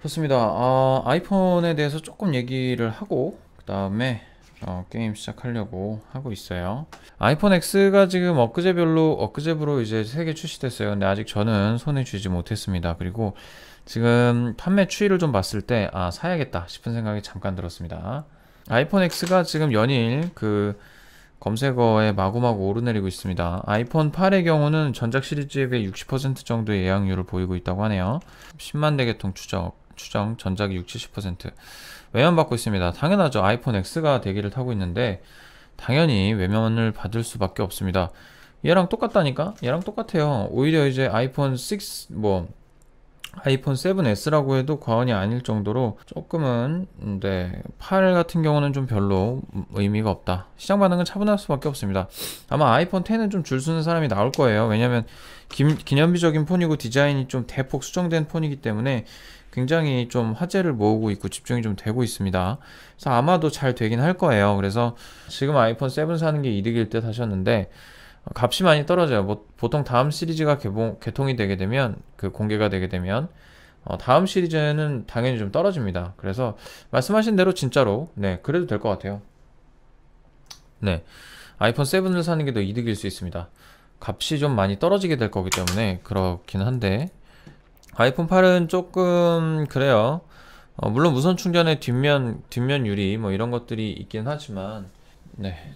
좋습니다. 아이폰에 대해서 조금 얘기를 하고 그 다음에 게임 시작하려고 하고 있어요. 아이폰 X가 지금 엊그제부로 이제 3개 출시됐어요. 근데 아직 저는 손에 쥐지 못했습니다. 그리고 지금 판매 추이를 좀 봤을 때 사야겠다 싶은 생각이 잠깐 들었습니다. 아이폰 X가 지금 연일 검색어에 마구마구 오르내리고 있습니다. 아이폰 8의 경우는 전작 시리즈에 비해 60% 정도의 예약률을 보이고 있다고 하네요. 10만 대 개통 추정 전작이 60-70% 외면받고 있습니다. 당연하죠. 아이폰 X가 대기를 타고 있는데 당연히 외면을 받을 수밖에 없습니다. 얘랑 똑같다니까? 얘랑 똑같아요. 오히려 이제 아이폰 6 아이폰 7S라고 해도 과언이 아닐 정도로 조금은 8 같은 경우는 좀 별로 의미가 없다. 시장 반응은 차분할 수밖에 없습니다. 아마 아이폰 10은 좀 줄 서는 사람이 나올 거예요. 왜냐면 기념비적인 폰이고 디자인이 좀 대폭 수정된 폰이기 때문에 굉장히 좀 화제를 모으고 있고 집중이 좀 되고 있습니다. 그래서 아마도 잘 되긴 할 거예요. 그래서 지금 아이폰 7 사는 게 이득일 듯 하셨는데 값이 많이 떨어져요. 보통 다음 시리즈가 개통이 되게 되면 공개가 되게 되면 다음 시리즈는 당연히 좀 떨어집니다. 그래서 말씀하신 대로 진짜로 그래도 될 것 같아요. 네, 아이폰 7을 사는 게 더 이득일 수 있습니다. 값이 좀 많이 떨어지게 될 거기 때문에 그렇긴 한데 아이폰 8은 조금 그래요. 물론 무선 충전의 뒷면 유리 뭐 이런 것들이 있긴 하지만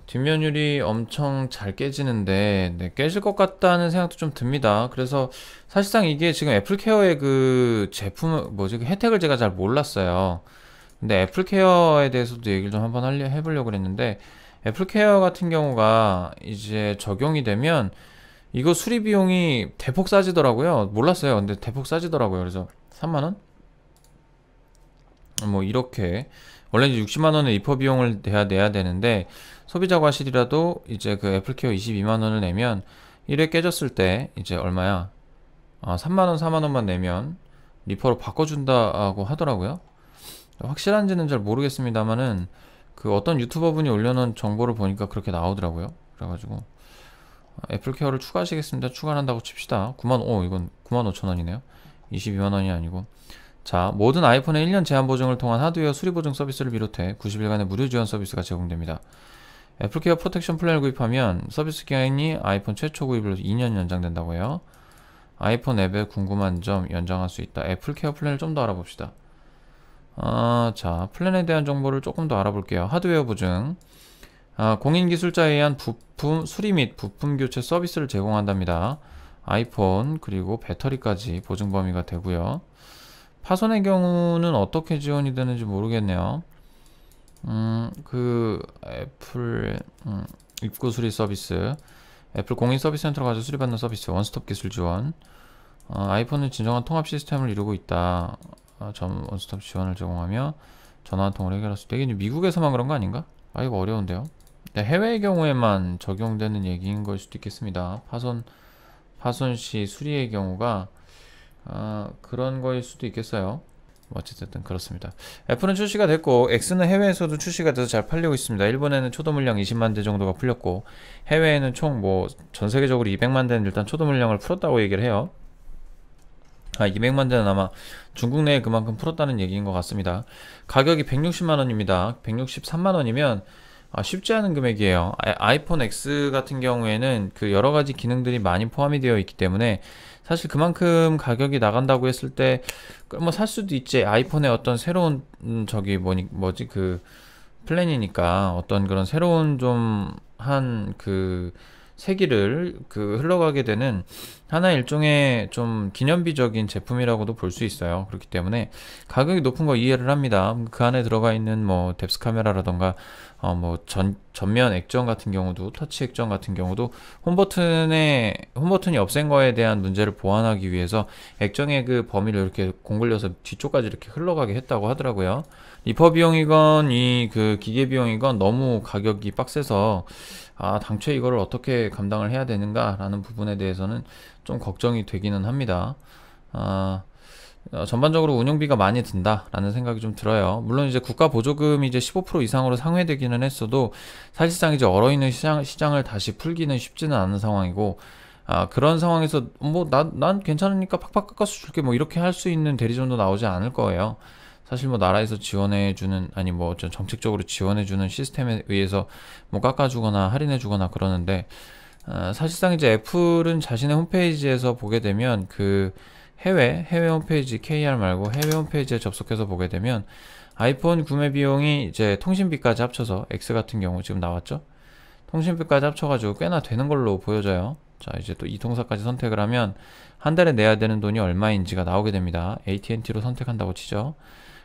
뒷면 유리 엄청 잘 깨지는데 깨질 것 같다는 생각도 좀 듭니다. 그래서 사실상 이게 지금 애플케어의 그 제품 그 혜택을 제가 잘 몰랐어요. 근데 애플케어에 대해서도 얘기를 좀 한번 해보려고 그랬는데 애플케어 같은 경우가 이제 적용이 되면 이거 수리 비용이 대폭 싸지더라고요. 몰랐어요. 근데 대폭 싸지더라고요. 그래서 3만원? 뭐 이렇게 원래 이제 60만 원의 리퍼 비용을 내야 되는데 소비자 과실이라도 이제 그 애플케어 22만 원을 내면 1회 깨졌을 때 이제 얼마야? 3만 원, 4만 원만 내면 리퍼로 바꿔준다고 하더라고요. 확실한지는 잘 모르겠습니다만은 그 어떤 유튜버 분이 올려놓은 정보를 보니까 그렇게 나오더라고요. 그래가지고 애플케어를 추가하시겠습니다. 추가한다고 칩시다. 이건 9만 5천 원이네요. 22만 원이 아니고. 자, 모든 아이폰의 1년 제한 보증을 통한 하드웨어 수리 보증 서비스를 비롯해 90일간의 무료 지원 서비스가 제공됩니다. 애플케어 프로텍션 플랜을 구입하면 서비스 기간이 아이폰 최초 구입으로 2년 연장된다고 해요. 아이폰 앱에 궁금한 점 연장할 수 있다. 애플케어 플랜을 좀 더 알아봅시다. 자, 플랜에 대한 정보를 조금 더 알아볼게요. 하드웨어 보증. 공인 기술자에 의한 부품 수리 및 부품 교체 서비스를 제공한답니다. 아이폰 그리고 배터리까지 보증 범위가 되고요. 파손의 경우는 어떻게 지원이 되는지 모르겠네요. 애플 입고 수리 서비스, 애플 공인 서비스 센터로 가서 수리받는 서비스, 원스톱 기술 지원. 아이폰은 진정한 통합 시스템을 이루고 있다. 원스톱 지원을 제공하며 전화 한 통을 해결할 수 있다. 이게 미국에서만 그런 거 아닌가? 이거 어려운데요. 해외의 경우에만 적용되는 얘기인 걸 수도 있겠습니다. 파손 시 수리의 경우가 그런 거일 수도 있겠어요. 어쨌든 그렇습니다. 애플은 출시가 됐고 X는 해외에서도 출시가 돼서 잘 팔리고 있습니다. 일본에는 초도 물량 20만 대 정도가 풀렸고 해외에는 총 전 세계적으로 200만 대는 일단 초도 물량을 풀었다고 얘기를 해요. 200만 대는 아마 중국 내에 그만큼 풀었다는 얘기인 것 같습니다. 가격이 160만 원입니다. 163만 원이면 쉽지 않은 금액이에요. 아이폰 X 같은 경우에는 그 여러 가지 기능들이 많이 포함이 되어 있기 때문에 사실 그만큼 가격이 나간다고 했을 때 뭐 살 수도 있지. 아이폰의 어떤 새로운 플랜이니까 어떤 그런 새로운 좀 한 세기를 흘러가게 되는 하나의 일종의 좀 기념비적인 제품이라고도 볼 수 있어요. 그렇기 때문에 가격이 높은 거 이해를 합니다. 그 안에 들어가 있는 뎁스 카메라라던가 전면 액정 같은 경우도 터치 액정 같은 경우도 홈버튼이 없앤 거에 대한 문제를 보완하기 위해서 액정의 그 범위를 이렇게 공굴려서 뒤쪽까지 이렇게 흘러가게 했다고 하더라고요. 리퍼 비용이건 기계 비용이건 너무 가격이 빡세서 당초에 이거를 어떻게 감당을 해야 되는가라는 부분에 대해서는 좀 걱정이 되기는 합니다. 전반적으로 운영비가 많이 든다라는 생각이 좀 들어요. 물론 이제 국가 보조금이 이제 15% 이상으로 상회되기는 했어도 사실상 이제 얼어있는 시장을 다시 풀기는 쉽지는 않은 상황이고 그런 상황에서 뭐 난 괜찮으니까 팍팍 깎아서 줄게 뭐 이렇게 할 수 있는 대리점도 나오지 않을 거예요. 사실 뭐 나라에서 지원해주는 아니 뭐 좀 정책적으로 지원해주는 시스템에 의해서 뭐 깎아주거나 할인해주거나 그러는데 사실상 이제 애플은 자신의 홈페이지에서 보게 되면 그 해외 홈페이지 KR 말고 해외 홈페이지에 접속해서 보게 되면 아이폰 구매 비용이 이제 통신비까지 합쳐서 X 같은 경우 지금 나왔죠? 통신비까지 합쳐가지고 꽤나 되는 걸로 보여져요. 자, 이제 또 이통사까지 선택을 하면 한 달에 내야 되는 돈이 얼마인지가 나오게 됩니다. AT&T로 선택한다고 치죠.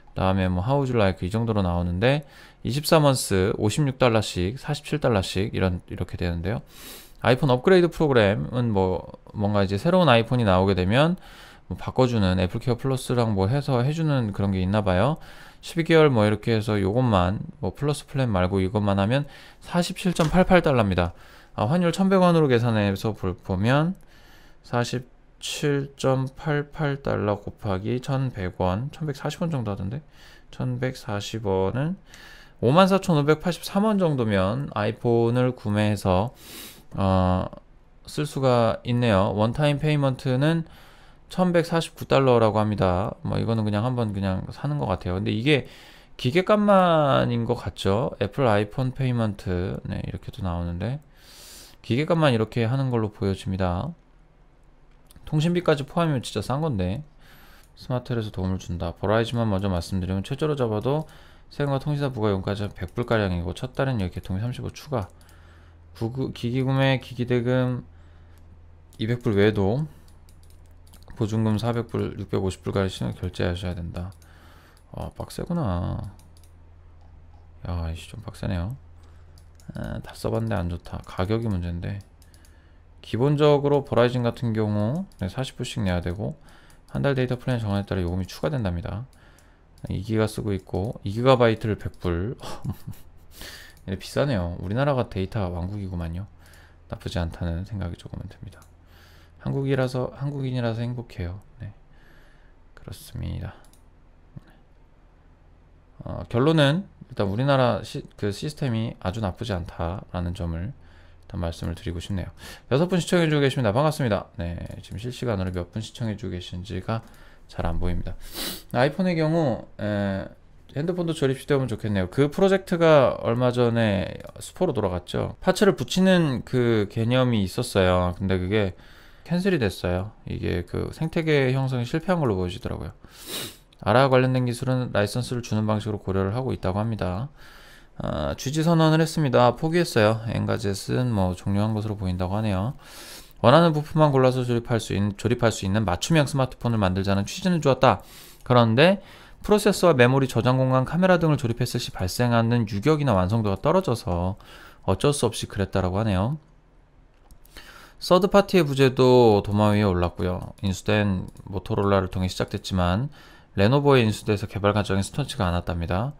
그 다음에 뭐 How would you like 이 정도로 나오는데 24먼스 56달러씩 47달러씩 이렇게 되는데요. 아이폰 업그레이드 프로그램은 뭔가 이제 새로운 아이폰이 나오게 되면 뭐 바꿔주는 애플케어 플러스랑 뭐 해서 해주는 그런 게 있나 봐요. 12개월 뭐 이렇게 해서 요것만 뭐 플러스 플랜 말고 이것만 하면 47.88달러입니다. 환율 1100원으로 계산해서 보면 47.88달러 곱하기 1100원 1140원 정도 하던데 1140원은 54,583원 정도면 아이폰을 구매해서 쓸 수가 있네요. 원타임 페이먼트는 1149달러라고 합니다. 뭐 이거는 그냥 한번 그냥 사는 것 같아요. 근데 이게 기계값만인 것 같죠? 애플 아이폰 페이먼트 네 이렇게도 나오는데 기계값만 이렇게 하는 걸로 보여집니다. 통신비까지 포함이면 진짜 싼 건데 스마트헬에서 도움을 준다. 버라이즈만 먼저 말씀드리면 최저로 잡아도 세금과 통신사 부가요금까지 100불가량이고 첫 달엔 여기 개통비 35 추가 기기구매 기기대금 200불 외에도 보증금 400불 650불까지 신용 결제하셔야 된다. 빡세구나. 야 이씨 좀 빡세네요. 다 써봤는데 안 좋다. 가격이 문제인데 기본적으로 버라이즌 같은 경우 40불씩 내야 되고 한 달 데이터 플랜 정한에 따라 요금이 추가된답니다. 2기가 쓰고 있고 2GB를 100불 비싸네요. 우리나라가 데이터 왕국이구만요. 나쁘지 않다는 생각이 조금은 듭니다. 한국인이라서 행복해요. 네, 그렇습니다. 결론은 일단 우리나라 그 시스템이 아주 나쁘지 않다라는 점을 일단 말씀을 드리고 싶네요. 6분 시청해주고 계십니다. 반갑습니다. 네, 지금 실시간으로 몇 분 시청해주고 계신지가 잘 안 보입니다. 아이폰의 경우 핸드폰도 조립 시되면 좋겠네요. 그 프로젝트가 얼마 전에 수포로 돌아갔죠. 파츠를 붙이는 그 개념이 있었어요. 근데 그게 캔슬이 됐어요. 이게 그 생태계 형성이 실패한 걸로 보여지더라고요. 아라 관련된 기술은 라이선스를 주는 방식으로 고려를 하고 있다고 합니다. 취지 선언을 했습니다. 포기했어요. 엔가젯은 뭐 종료한 것으로 보인다고 하네요. 원하는 부품만 골라서 조립할 수 있는 맞춤형 스마트폰을 만들자는 취지는 좋았다. 그런데 프로세서와 메모리, 저장 공간, 카메라 등을 조립했을 시 발생하는 유격이나 완성도가 떨어져서 어쩔 수 없이 그랬다라고 하네요. 서드파티의 부재도 도마 위에 올랐고요. 인수된 모토로라를 통해 시작됐지만 레노버에 인수돼서 개발 과정에 스턴치가 않았답니다.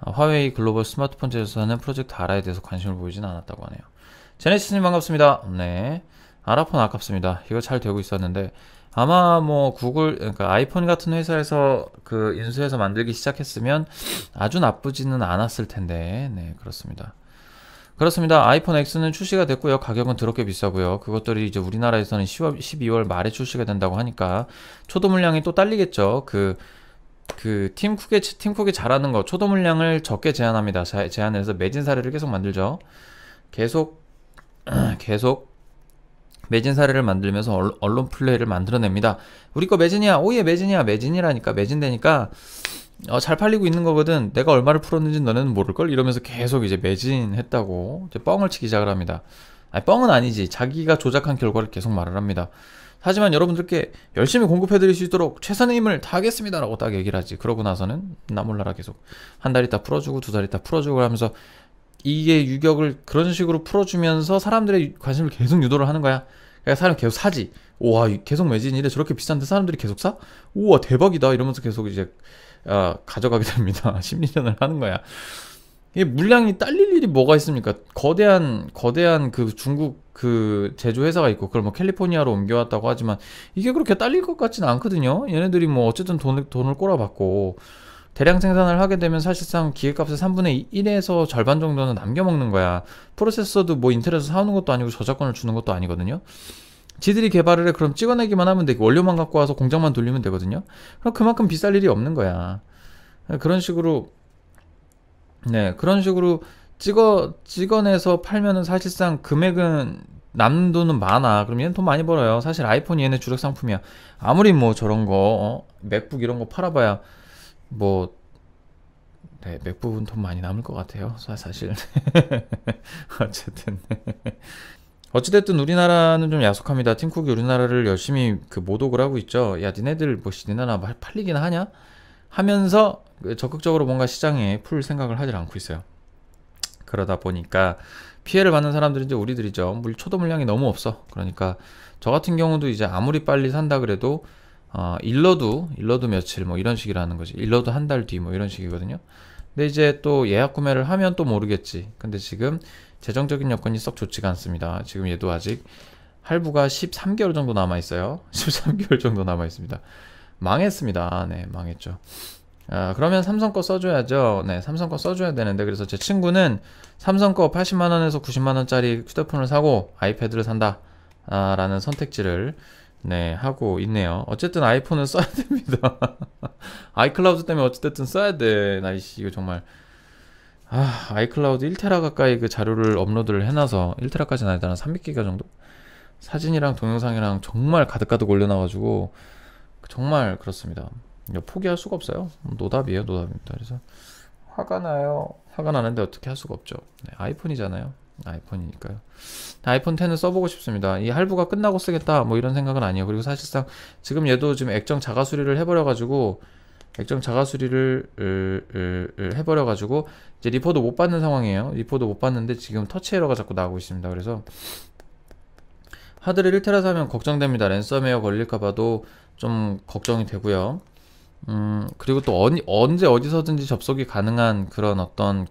화웨이 글로벌 스마트폰 제조사는 프로젝트 아라에 대해서 관심을 보이진 않았다고 하네요. 제네시스님 반갑습니다. 네, 아라폰 아깝습니다. 이거 잘 되고 있었는데 아마 뭐 그러니까 아이폰 같은 회사에서 그 인수해서 만들기 시작했으면 아주 나쁘지는 않았을 텐데 네 그렇습니다. 아이폰 X는 출시가 됐고요. 가격은 더럽게 비싸고요. 그것들이 이제 우리나라에서는 12월 말에 출시가 된다고 하니까 초도 물량이 또 딸리겠죠. 팀 쿡이 잘하는 거 초도 물량을 적게 제한합니다. 제한해서 매진 사례를 계속 만들죠. 계속 매진 사례를 만들면서 언론 플레이를 만들어냅니다. 우리 거 매진이야. 오예 매진이라니까 매진되니까 잘 팔리고 있는 거거든. 내가 얼마를 풀었는지 너네는 모를걸? 이러면서 계속 이제 매진했다고 이제 뻥을 치기 시작을 합니다. 아니 뻥은 아니지. 자기가 조작한 결과를 계속 말을 합니다. 하지만 여러분들께 열심히 공급해드릴 수 있도록 최선의 힘을 다하겠습니다 라고 딱 얘기를 하지. 그러고 나서는 나 몰라라 계속 한 달 있다 풀어주고 두 달 있다 풀어주고 하면서 이게 유격을 그런 식으로 풀어주면서 사람들의 관심을 계속 유도를 하는 거야. 그러니까 사람 계속 사지. 우와 계속 매진이래. 저렇게 비싼데 사람들이 계속 사? 우와 대박이다 이러면서 계속 이제 가져가게 됩니다. 심리전을 하는 거야. 이게 물량이 딸릴 일이 뭐가 있습니까? 거대한 그 중국 그 제조 회사가 있고 그걸 뭐 캘리포니아로 옮겨왔다고 하지만 이게 그렇게 딸릴 것 같지는 않거든요. 얘네들이 뭐 어쨌든 돈을 꼬라박고 대량 생산을 하게 되면 사실상 기계값의 3분의 1에서 절반 정도는 남겨먹는 거야. 프로세서도 뭐 인텔에서 사오는 것도 아니고 저작권을 주는 것도 아니거든요. 지들이 개발을 해. 그럼 찍어내기만 하면 돼. 원료만 갖고 와서 공장만 돌리면 되거든요. 그럼 그만큼 비쌀 일이 없는 거야. 그런 식으로 네, 그런 식으로 찍어내서 팔면은 사실상 금액은 남는 돈은 많아. 그럼 얘는 돈 많이 벌어요. 사실 아이폰이 얘네 주력 상품이야. 아무리 뭐 저런 거, 맥북 이런 거 팔아봐야 뭐, 네, 맥북은 돈 많이 남을 것 같아요. 사실. 어쨌든. 어찌됐든 우리나라는 좀 야속합니다. 팀쿡이 우리나라를 열심히 그 모독을 하고 있죠. 야, 니네들 뭐, 니네나 팔리긴 하냐? 하면서 적극적으로 뭔가 시장에 풀 생각을 하질 않고 있어요. 그러다 보니까 피해를 받는 사람들은 이제 우리들이죠. 초도 물량이 너무 없어. 그러니까 저 같은 경우도 이제 아무리 빨리 산다 그래도 일러도 며칠 뭐 이런 식이라는 거지. 일러도 한 달 뒤 뭐 이런 식이거든요. 근데 이제 또 예약 구매를 하면 또 모르겠지. 근데 지금 재정적인 여건이 썩 좋지가 않습니다. 지금 얘도 아직 할부가 13개월 정도 남아 있어요. 13개월 정도 남아 있습니다. 망했습니다. 네, 망했죠. 그러면 삼성 거 써줘야죠. 네, 삼성 거 써줘야 되는데, 그래서 제 친구는 삼성 거 80만원에서 90만원짜리 휴대폰을 사고 아이패드를 산다 라는 선택지를 네, 하고 있네요. 어쨌든 아이폰은 써야 됩니다. 아이클라우드 때문에 어쨌든 써야 돼. 나이씨, 이거 정말. 아이클라우드 1테라 가까이 그 자료를 업로드를 해놔서 1테라까지는 아니다. 한 300기가 정도? 사진이랑 동영상이랑 정말 가득가득 올려놔가지고 정말 그렇습니다. 포기할 수가 없어요. 노답이에요, 노답입니다. 그래서 화가 나요. 화가 나는데 어떻게 할 수가 없죠. 네, 아이폰이잖아요. 아이폰이니까요. 아이폰 10을 써보고 싶습니다. 이 할부가 끝나고 쓰겠다 뭐 이런 생각은 아니에요. 그리고 사실상 지금 얘도 지금 액정 자가 수리를 해버려가지고 해버려가지고 이제 리포도 못 받는 상황이에요. 리포도 못 받는데 지금 터치 에러가 자꾸 나오고 있습니다. 그래서 하드를 1테라 사면 걱정됩니다. 랜섬웨어 걸릴까봐도 좀 걱정이 되고요. 그리고 또 언제 어디서든지 접속이 가능한 그런 어떤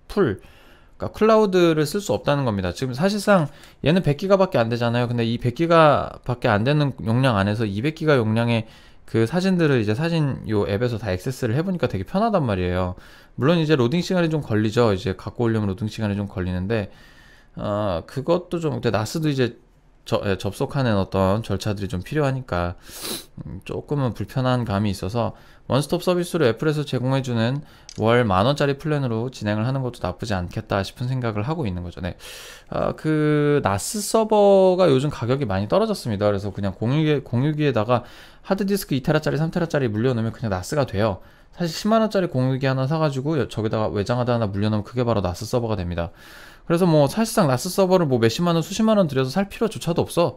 그러니까 클라우드를 쓸 수 없다는 겁니다. 지금 사실상 얘는 100기가 밖에 안 되잖아요. 근데 이 100기가 밖에 안 되는 용량 안에서 200기가 용량의 그 사진들을 이제 사진 요 앱에서 다 액세스를 해보니까 되게 편하단 말이에요. 물론 이제 로딩 시간이 좀 걸리죠. 이제 갖고 오려면 로딩 시간이 좀 걸리는데, 그것도 좀, 근데 나스도 이제 접속하는 어떤 절차들이 좀 필요하니까 조금은 불편한 감이 있어서 원스톱 서비스로 애플에서 제공해주는 월 10,000원짜리 플랜으로 진행을 하는 것도 나쁘지 않겠다 싶은 생각을 하고 있는 거죠. 네. 그 나스 서버가 요즘 가격이 많이 떨어졌습니다. 그래서 그냥 공유기에다가 하드디스크 2테라짜리 3테라짜리 물려놓으면 그냥 나스가 돼요. 사실 10만원짜리 공유기 하나 사가지고 저기다가 외장하드 하나 물려놓으면 그게 바로 나스 서버가 됩니다. 그래서 뭐 사실상 나스 서버를 뭐 몇십만원 수십만원 들여서 살 필요조차도 없어.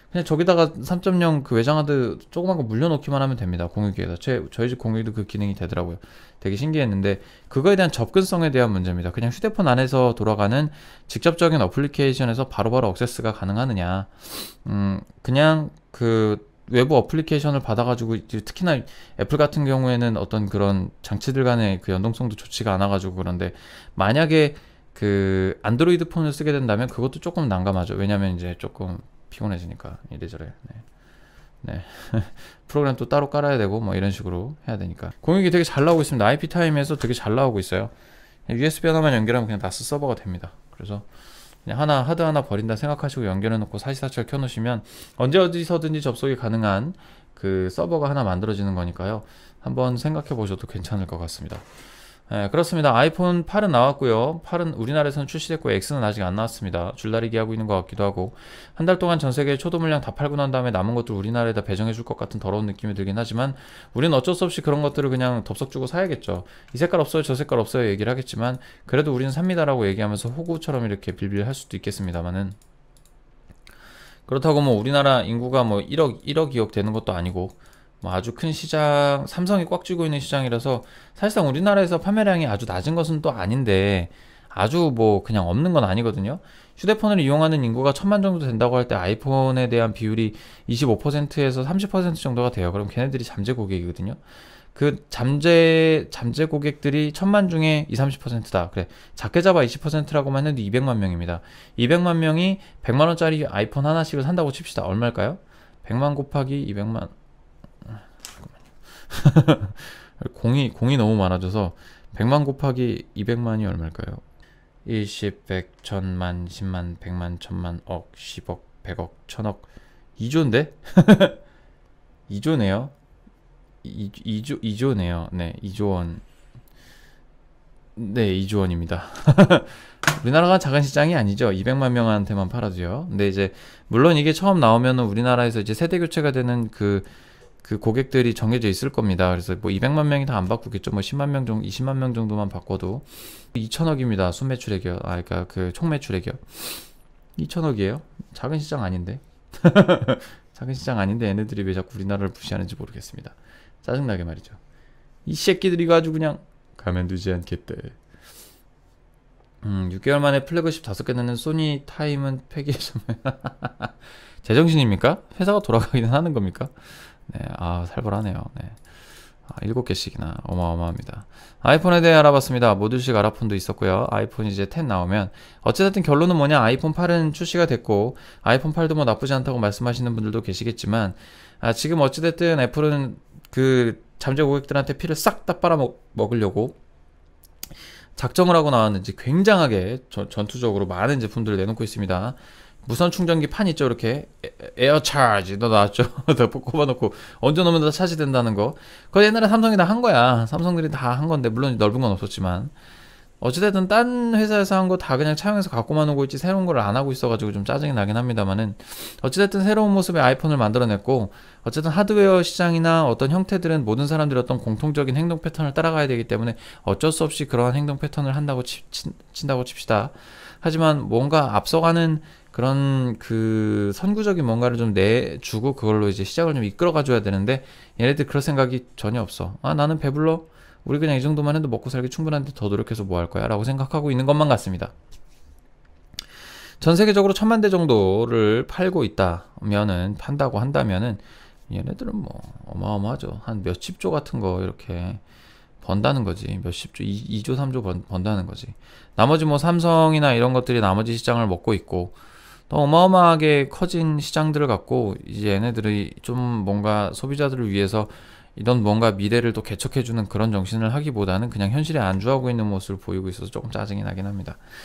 그냥 저기다가 3.0 그 외장하드 조그만 거 물려놓기만 하면 됩니다. 공유기에다. 저희 집 공유기도 그 기능이 되더라고요. 되게 신기했는데 그거에 대한 접근성에 대한 문제입니다. 그냥 휴대폰 안에서 돌아가는 직접적인 어플리케이션에서 바로바로 액세스가 가능하느냐. 그냥 그 외부 어플리케이션을 받아가지고 특히나 애플 같은 경우에는 어떤 그런 장치들 간의 그 연동성도 좋지가 않아가지고 그런데 만약에 그 안드로이드 폰을 쓰게 된다면 그것도 조금 난감하죠. 왜냐면 이제 조금 피곤해지니까 이래저래. 네. 프로그램 또 따로 깔아야 되고 뭐 이런 식으로 해야 되니까. 공유기 되게 잘 나오고 있습니다. IP타임에서 되게 잘 나오고 있어요. USB 하나만 연결하면 그냥 나스 서버가 됩니다. 그래서 그냥 하드 하나 버린다 생각하시고 연결해 놓고 사시사철 켜놓으시면 언제 어디서든지 접속이 가능한 그 서버가 하나 만들어지는 거니까요. 한번 생각해 보셔도 괜찮을 것 같습니다. 네, 그렇습니다. 아이폰 8은 나왔고요. 8은 우리나라에서는 출시됐고 X는 아직 안 나왔습니다. 줄다리기 하고 있는 것 같기도 하고 한 달 동안 전 세계 초도 물량 다 팔고 난 다음에 남은 것들 우리나라에다 배정해 줄 것 같은 더러운 느낌이 들긴 하지만 우리는 어쩔 수 없이 그런 것들을 그냥 덥석 주고 사야겠죠. 이 색깔 없어요 저 색깔 없어요 얘기를 하겠지만 그래도 우리는 삽니다라고 얘기하면서 호구처럼 이렇게 빌빌 할 수도 있겠습니다만은 그렇다고 뭐 우리나라 인구가 뭐 1억 2억 되는 것도 아니고 뭐 아주 큰 시장, 삼성이 꽉 쥐고 있는 시장이라서 사실상 우리나라에서 판매량이 아주 낮은 것은 또 아닌데 아주 뭐 그냥 없는 건 아니거든요. 휴대폰을 이용하는 인구가 1000만 정도 된다고 할 때 아이폰에 대한 비율이 25%에서 30% 정도가 돼요. 그럼 걔네들이 잠재 고객이거든요. 그 잠재 고객들이 1000만 중에 20, 30%다. 그래. 작게 잡아 20%라고만 해도 200만 명입니다. 200만 명이 100만 원짜리 아이폰 하나씩을 산다고 칩시다. 얼마일까요? 100만 곱하기 200만 공이 너무 많아져서 100만 곱하기 200만이 얼마일까요? 10, 100, 1000만, 10만, 100만, 1000만, 억, 10억, 100억, 1000억, 2조인데? 2조네요. 2조네요. 네, 2조원. 네, 2조원입니다. 우리나라가 작은 시장이 아니죠. 200만 명한테만 팔아도요. 근데 이제 물론 이게 처음 나오면은 우리나라에서 이제 세대 교체가 되는 그 고객들이 정해져 있을 겁니다. 그래서 뭐 200만 명이 다 안 바꾸겠죠. 뭐 10만 명 정도, 20만 명 정도만 바꿔도 2천억입니다. 순매출액이요. 그러니까 그 총매출액이요. 2천억이에요. 작은 시장 아닌데. 작은 시장 아닌데 얘네들이 왜 자꾸 우리나라를 무시하는지 모르겠습니다. 짜증나게 말이죠. 이 새끼들이 가지고 그냥 가만두지 않겠대. 6개월 만에 플래그십 5개 내는 소니 타임은 폐기해서 제정신입니까? 회사가 돌아가기는 하는 겁니까? 네, 살벌하네요. 네. 7개씩이나 어마어마합니다. 아이폰에 대해 알아봤습니다. 모듈식 아라폰도 있었고요. 아이폰 이제 10 나오면 어쨌든 결론은 뭐냐, 아이폰 8은 출시가 됐고 아이폰 8도 뭐 나쁘지 않다고 말씀하시는 분들도 계시겠지만 지금 어찌됐든 애플은 그 잠재 고객들한테 피를 싹 다 빨아먹으려고 작정을 하고 나왔는지 굉장하게 전투적으로 많은 제품들을 내놓고 있습니다. 무선 충전기 판 있죠, 이렇게 에어차지 너 나왔죠. 다 꼽아놓고 얹어놓으면 다 차지된다는 거. 그거 옛날에 삼성이 다 한 거야. 삼성들이 다 한 건데 물론 넓은 건 없었지만 어찌됐든 딴 회사에서 한 거 다 그냥 차용해서 갖고만 오고 있지 새로운 걸 안 하고 있어가지고 좀 짜증이 나긴 합니다만은 어찌됐든 새로운 모습의 아이폰을 만들어냈고 어쨌든 하드웨어 시장이나 어떤 형태들은 모든 사람들이 어떤 공통적인 행동 패턴을 따라가야 되기 때문에 어쩔 수 없이 그러한 행동 패턴을 한다고 친다고 칩시다. 하지만 뭔가 앞서가는 그런 그 선구적인 뭔가를 좀 내주고 그걸로 이제 시장을 좀 이끌어 가줘야 되는데 얘네들 그럴 생각이 전혀 없어. 나는 배불러. 우리 그냥 이 정도만 해도 먹고 살기 충분한데 더 노력해서 뭐 할 거야 라고 생각하고 있는 것만 같습니다. 전 세계적으로 1000만 대 정도를 팔고 있다면은 판다고 한다면은 얘네들은 뭐 어마어마하죠. 한 몇십 조 같은 거 이렇게 번다는 거지. 몇십 조, 2조 3조 번다는 거지. 나머지 뭐 삼성이나 이런 것들이 나머지 시장을 먹고 있고 또 어마어마하게 커진 시장들을 갖고 이제 얘네들이 좀 뭔가 소비자들을 위해서 이런 뭔가 미래를 또 개척해주는 그런 정신을 하기보다는 그냥 현실에 안주하고 있는 모습을 보이고 있어서 조금 짜증이 나긴 합니다.